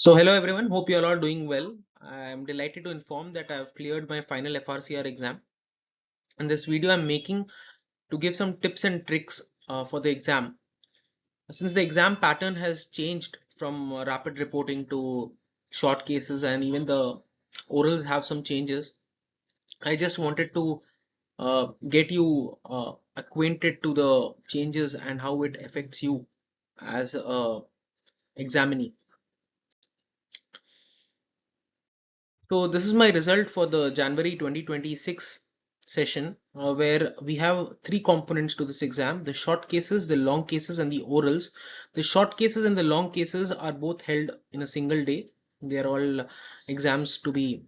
So hello everyone, hope you all are doing well. I am delighted to inform that I have cleared my final FRCR exam. In this video I'm making to give some tips and tricks for the exam. Since the exam pattern has changed from rapid reporting to short cases and even the orals have some changes, I just wanted to get you acquainted to the changes and how it affects you as a examinee. So this is my result for the January 2026 session where we have three components to this exam: the short cases, the long cases, and the orals. The short cases and the long cases are both held in a single day. They are all exams to be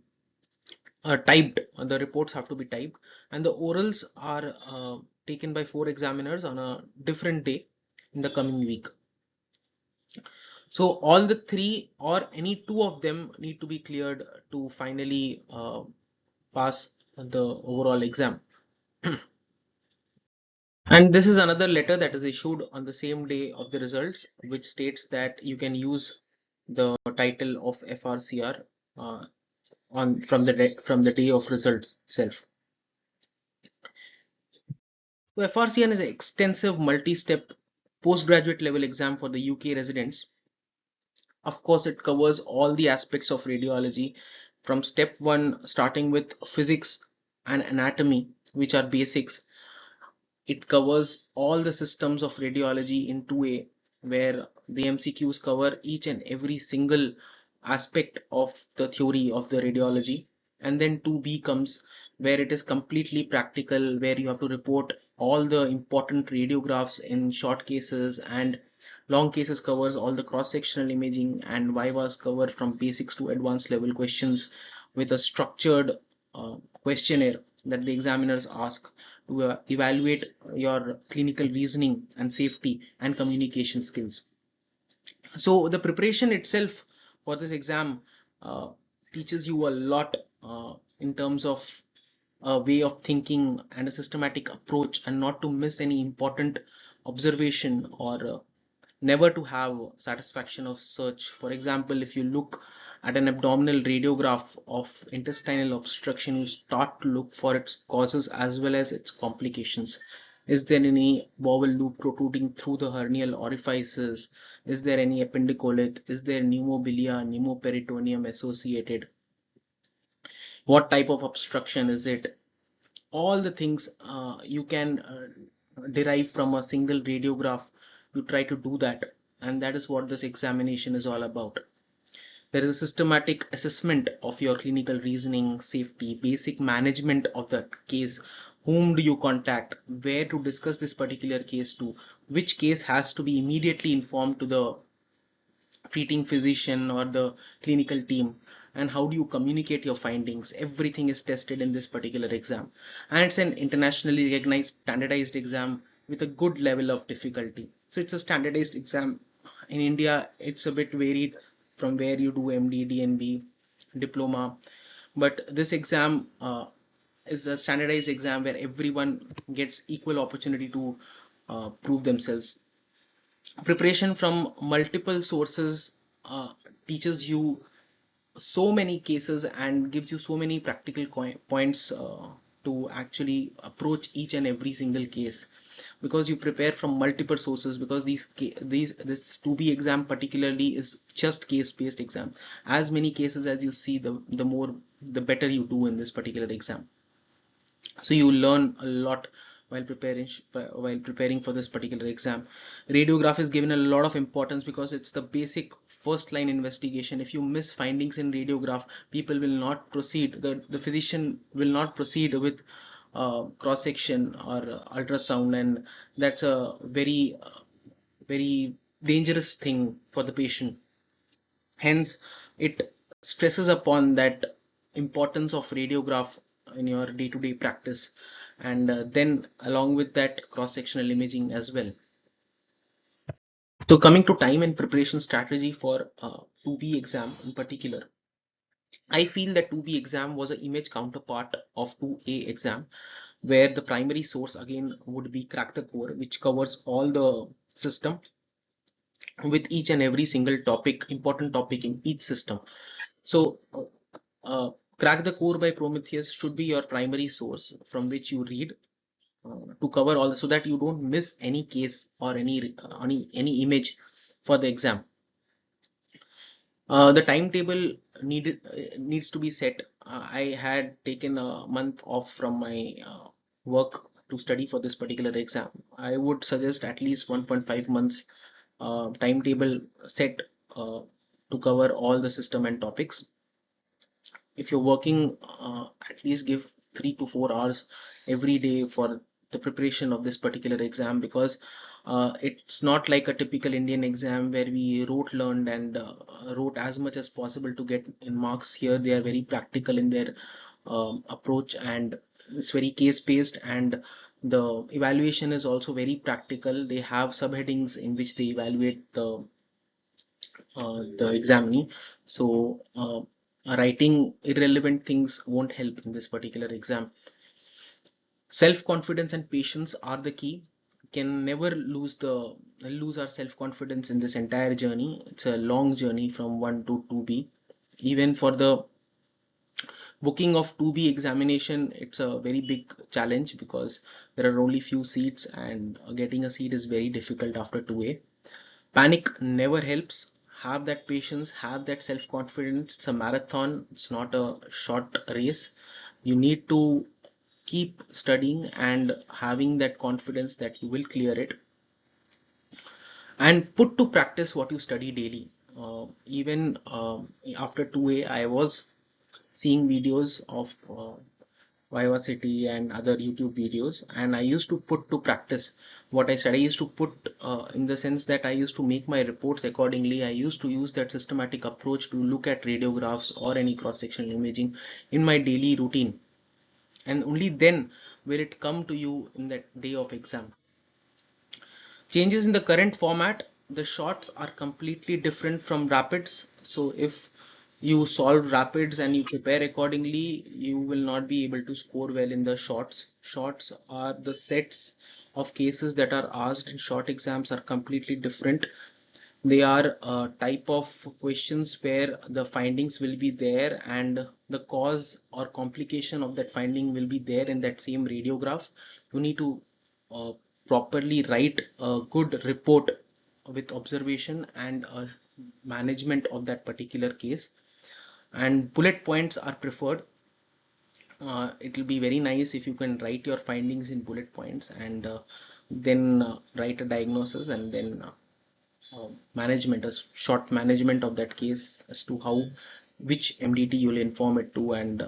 typed. The reports have to be typed, and the orals are taken by four examiners on a different day in the coming week. So all the three or any two of them need to be cleared to finally pass the overall exam. And this is another letter that is issued on the same day of the results, which states that you can use the title of FRCR on from the day of results itself. So FRCR is an extensive multi-step postgraduate level exam for the UK residents. Of course, it covers all the aspects of radiology from step one, starting with physics and anatomy, which are basics. It covers all the systems of radiology in 2A, where the MCQs cover each and every single aspect of the theory of the radiology. And then 2B comes where it is completely practical, where you have to report all the important radiographs in short cases, and long cases covers all the cross-sectional imaging, and Vivas cover from basics to advanced level questions with a structured questionnaire that the examiners ask to evaluate your clinical reasoning and safety and communication skills. So the preparation itself for this exam uh, teaches you a lot in terms of a way of thinking and a systematic approach, and not to miss any important observation, or never to have satisfaction of search. For example, if you look at an abdominal radiograph of intestinal obstruction, you start to look for its causes as well as its complications. Is there any bowel loop protruding through the hernial orifices? Is there any appendicolith? Is there pneumobilia, pneumoperitoneum associated? What type of obstruction is it? All the things you can derive from a single radiograph. You try to do that, and that is what this examination is all about. There is a systematic assessment of your clinical reasoning, safety, basic management of the case. Whom do you contact? Where to discuss this particular case to? Which case has to be immediately informed to the treating physician or the clinical team? And how do you communicate your findings? Everything is tested in this particular exam, and it's an internationally recognized standardized exam with a good level of difficulty. So it's a standardized exam. In India it's a bit varied from where you do MD, DNB, diploma, but this exam is a standardized exam where everyone gets equal opportunity to prove themselves. Preparation from multiple sources teaches you so many cases and gives you so many practical points to actually approach each and every single case, because you prepare from multiple sources, because this 2B exam particularly is just case based exam. As many cases as you see, the better you do in this particular exam. So you learn a lot while preparing for this particular exam. Radiograph is given a lot of importance because it's the basic first line investigation. If you miss findings in radiograph, people will not proceed, the physician will not proceed with cross section or ultrasound, and that's a very dangerous thing for the patient. Hence it stresses upon that importance of radiograph in your day-to-day practice, and then along with that cross-sectional imaging as well. So coming to time and preparation strategy for 2B exam in particular, I feel that 2B exam was an image counterpart of 2A exam, where the primary source again would be Crack the Core, which covers all the system. with each and every single topic, important topic in each system. So, Crack the Core by Prometheus should be your primary source from which you read to cover all, so that you don't miss any case or any image for the exam. The timetable needs to be set. I had taken a month off from my work to study for this particular exam. I would suggest at least 1.5 months timetable set to cover all the system and topics. If you're working, at least give 3 to 4 hours every day for the preparation of this particular exam, because it's not like a typical Indian exam where we wrote, learned, and wrote as much as possible to get in marks. Here they are very practical in their approach, and it's very case based, and the evaluation is also very practical. They have subheadings in which they evaluate the examinee. So writing irrelevant things won't help in this particular exam. Self-confidence and patience are the key. Can never lose our self-confidence in this entire journey. It's a long journey from 1 to 2B. Even for the booking of 2B examination, it's a very big challenge because there are only few seats, and getting a seat is very difficult after 2A. Panic never helps. Have that patience, have that self confidence. It's a marathon, it's not a short race. You need to keep studying and having that confidence that you will clear it, and put to practice what you study daily. Even after 2A, I was seeing videos of Vivacity and other YouTube videos, and I used to put to practice what I said. I used to put in the sense that I used to make my reports accordingly. I used to use that systematic approach to look at radiographs or any cross-sectional imaging in my daily routine, and only then will it come to you in that day of exam. Changes in the current format: the shorts are completely different from rapids. So if you solve rapids and you prepare accordingly, you will not be able to score well in the shorts. Shorts are the sets of cases that are asked in short exams are completely different. They are a type of questions where the findings will be there, and the cause or complication of that finding will be there in that same radiograph. You need to uh, properly write a good report with observation and management of that particular case, and bullet points are preferred. It will be very nice if you can write your findings in bullet points, and then write a diagnosis, and then management, a short management of that case as to how, which MDT you'll inform it to, and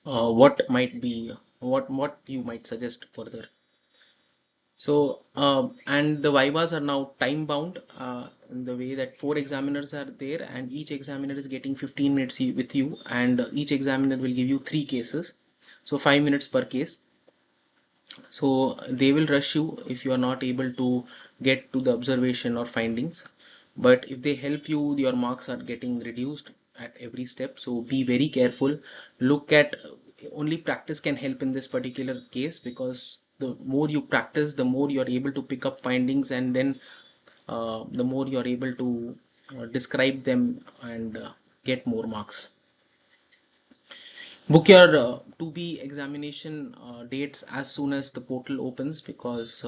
what might be, what you might suggest further. So and the vivas are now time bound, in the way that 4 examiners are there, and each examiner is getting 15 minutes with you, and each examiner will give you 3 cases, so 5 minutes per case. So they will rush you if you are not able to get to the observation or findings. But if they help you, your marks are getting reduced at every step. So be very careful. Look at, only practice can help in this particular case, because the more you practice, the more you're able to pick up findings, and then the more you're able to describe them and get more marks. Book your 2B examination dates as soon as the portal opens, because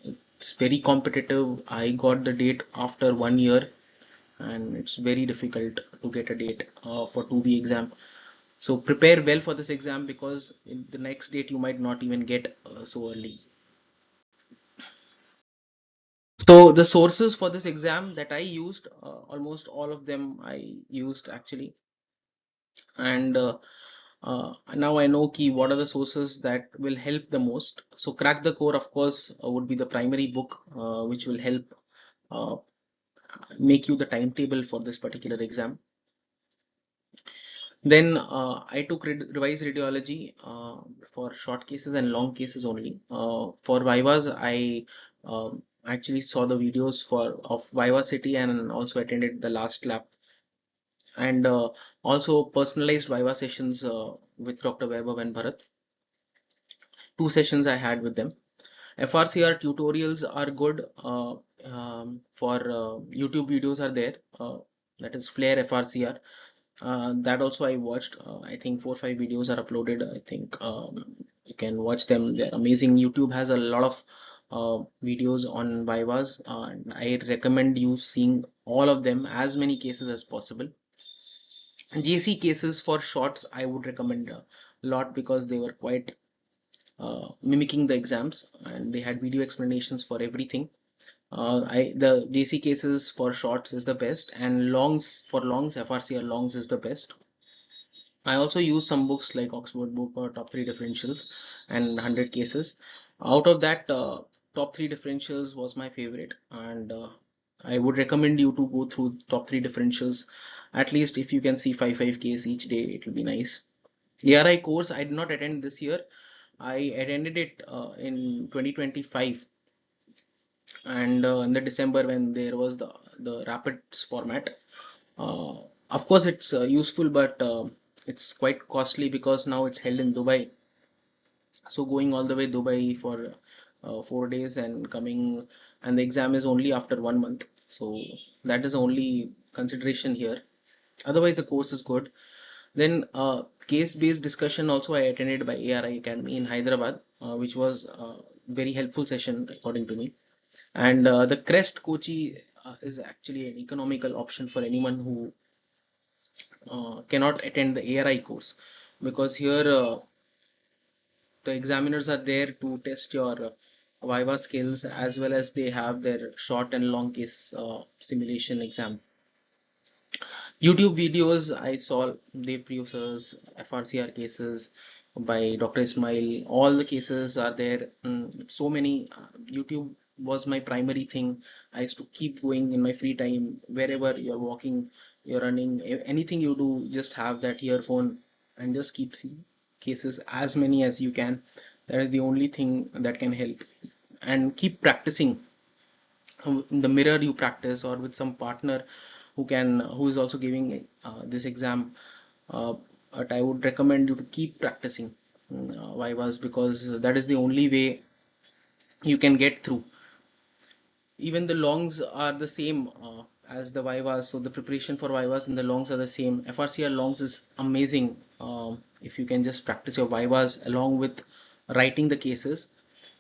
it's very competitive. I got the date after 1 year, and it's very difficult to get a date for 2B exam. So prepare well for this exam, because in the next date you might not even get so early. So the sources for this exam that I used, almost all of them I used actually, and now I know key what are the sources that will help the most. So Crack the Core, of course, would be the primary book which will help uh, make you the timetable for this particular exam. Then I took revised radiology for short cases and long cases only. For Vivas, I actually saw the videos for of Vivacity and also attended the last lab, and also personalized Viva sessions with Dr. Vaibhav and Bharat. 2 sessions I had with them. FRCR tutorials are good. for YouTube videos are there. That is Flare FRCR. That also I watched. I think 4 or 5 videos are uploaded. I think you can watch them. They're amazing. YouTube has a lot of videos on Vivas, and I recommend you seeing all of them, as many cases as possible. JC cases for shorts, I would recommend a lot because they were quite mimicking the exams, and they had video explanations for everything. The JC cases for shorts is the best, and longs for longs, FRCR longs is the best. I also use some books like Oxford book or top 3 differentials and 100 cases. Out of that, top 3 differentials was my favorite, and I would recommend you to go through top 3 differentials. At least if you can see 5 case each day, it will be nice. ARI course I did not attend this year. I attended it in 2025, and in the December when there was the rapids format. Uh, of course, it's useful, but it's quite costly because now it's held in Dubai. So going all the way Dubai for 4 days and coming, and the exam is only after 1 month. So that is the only consideration here. Otherwise, the course is good. Then case-based discussion also I attended by ARI Academy in Hyderabad, which was very helpful session according to me. And the Crest Kochi is actually an economical option for anyone who cannot attend the ARI course, because here the examiners are there to test your Viva skills, as well as they have their short and long case simulation exam. YouTube videos I saw Dave Preuss's FRCR cases by Dr. Ismail. All the cases are there. So many. YouTube was my primary thing. I used to keep going in my free time. Wherever you're walking, you're running, anything you do, just have that earphone and just keep seeing cases as many as you can. That is the only thing that can help. And keep practicing in the mirror you practice, or with some partner who is also giving this exam. uh, but I would recommend you to keep practicing vivas, because that is the only way you can get through. Even the longs are the same as the vivas, so the preparation for vivas and the longs are the same. FRCR longs is amazing. If you can just practice your vivas along with writing the cases,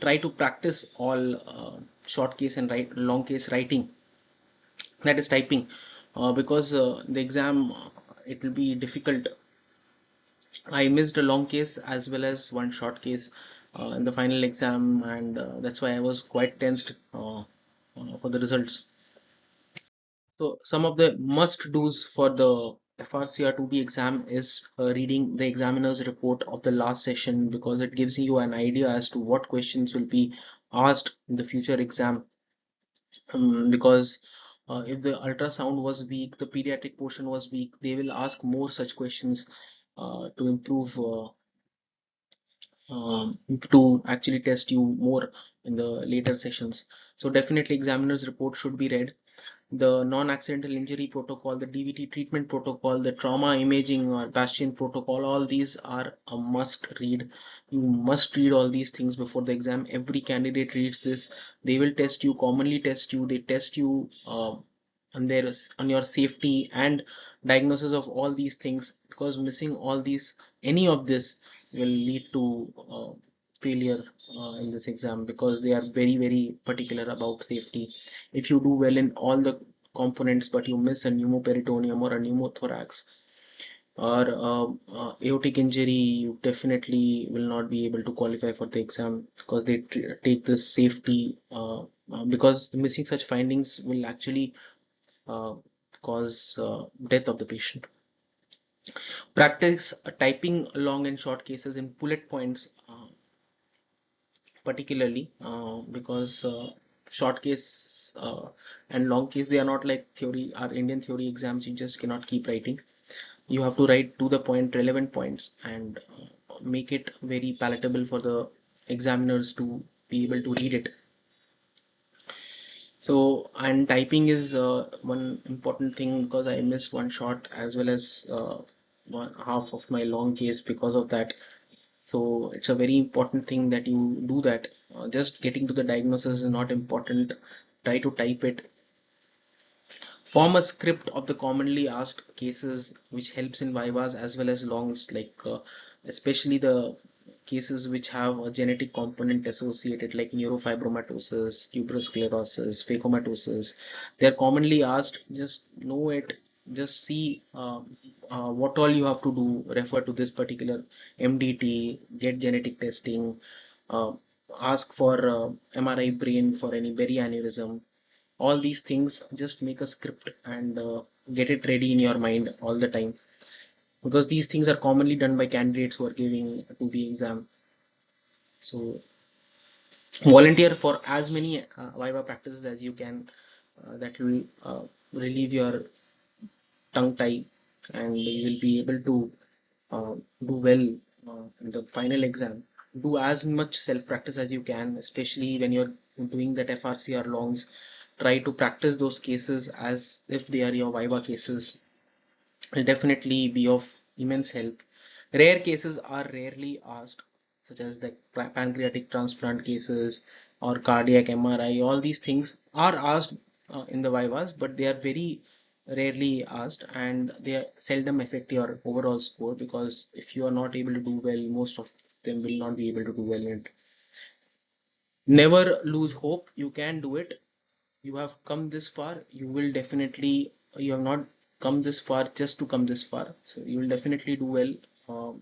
try to practice all short case and long case writing, that is typing, because the exam, it will be difficult. I missed a long case as well as one short case in the final exam, and that's why I was quite tensed for the results. So some of the must do's for the FRCR 2B exam is reading the examiner's report of the last session, because it gives you an idea as to what questions will be asked in the future exam. Because if the ultrasound was weak, the pediatric portion was weak, they will ask more such questions to improve, to actually test you more in the later sessions. So definitely examiner's report should be read. The non-accidental injury protocol, the DVT treatment protocol, the trauma imaging or Bastion protocol, all these are a must read. You must read all these things before the exam. Every candidate reads this. They will test you, commonly test you. They test you on your safety and diagnosis of all these things, because missing all these, any of this, will lead to failure in this exam, because they are very very particular about safety. If you do well in all the components but you miss a pneumoperitoneum or a pneumothorax or aortic injury, you definitely will not be able to qualify for the exam, because they take this safety, because missing such findings will actually uh, cause death of the patient. Practice typing long and short cases in bullet points, particularly because short case and long case, they are not like theory, our Indian theory exams. You just cannot keep writing. You have to write to the point, relevant points, and make it very palatable for the examiners to be able to read it. So, and typing is one important thing, because I missed one shot as well as one half of my long case because of that. So it's a very important thing that you do that. Just getting to the diagnosis is not important. try to type it. Form a script of the commonly asked cases, which helps in vivas as well as longs, like especially the cases which have a genetic component associated, like neurofibromatosis, tuberous sclerosis, phacomatosis. They are commonly asked. Just know it. Just see what all you have to do. Refer to this particular MDT. Get genetic testing. Uh, Ask for MRI brain for any berry aneurysm. All these things, just make a script and get it ready in your mind all the time, because these things are commonly done by candidates who are giving to the exam. So volunteer for as many viva practices as you can. That will relieve your tongue tie, and you will be able to do well in the final exam. Do as much self practice as you can, especially when you're doing that FRCR longs. Try to practice those cases as if they are your viva cases. Will definitely be of immense help. Rare cases are rarely asked, such as the pancreatic transplant cases or cardiac MRI. All these things are asked in the vivas, but they are very rarely asked, and they seldom affect your overall score, because if you are not able to do well, most of them will not be able to do well in it. Never lose hope. You can do it. You have come this far. You will definitely, you have not come this far just to come this far, so you will definitely do well.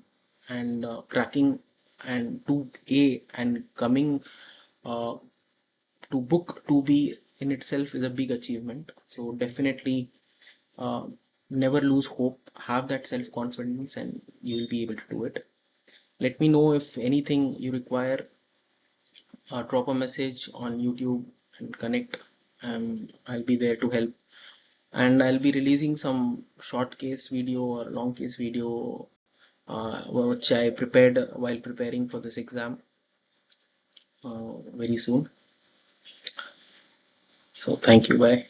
And cracking and to A and coming uh, to book 2B in itself is a big achievement. So definitely uh, never lose hope, have that self confidence, and you will be able to do it. Let me know if anything you require. Drop a message on YouTube and connect. I'll be there to help. And I'll be releasing some short case video or long case video which I prepared while preparing for this exam very soon. So thank you. Bye.